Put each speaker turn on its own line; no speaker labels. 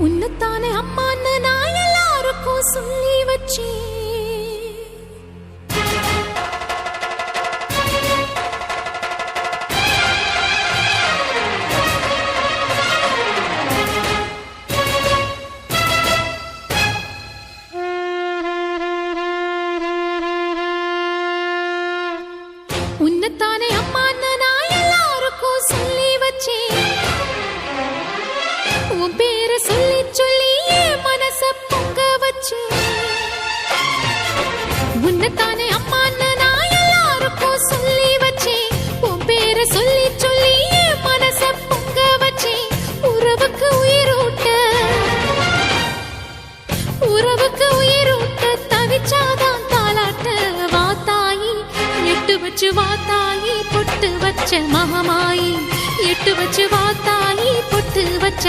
உன்னத்தானே அம்மான்னு நான் எல்லாருக்கும் சொல்லி வச்சேன். உன்னத்தானே அம்மான்னு நான் எல்லாருக்கும் சொல்லி வச்சேன். உன் பேரை சொல்லி சொல்லி என் மனச பொங்க வச்சேன். உன்னத்தானே அம்மான்னு நான் எல்லாருக்கும் சொல்லி வச்சேன். உன் பேரை சொல்லி சொல்லி என் மனச பொங்க வச்சேன். உறவுக்கு உயிரூட்ட தவிச்சாதான் தாலாட்ட. வாத்தாயி எட்டு வச்சு வாத்தாயி பொட்டு வச்ச மகமாயி. எட்டு வச்சு வாத்தாயி பொட்டு வச்ச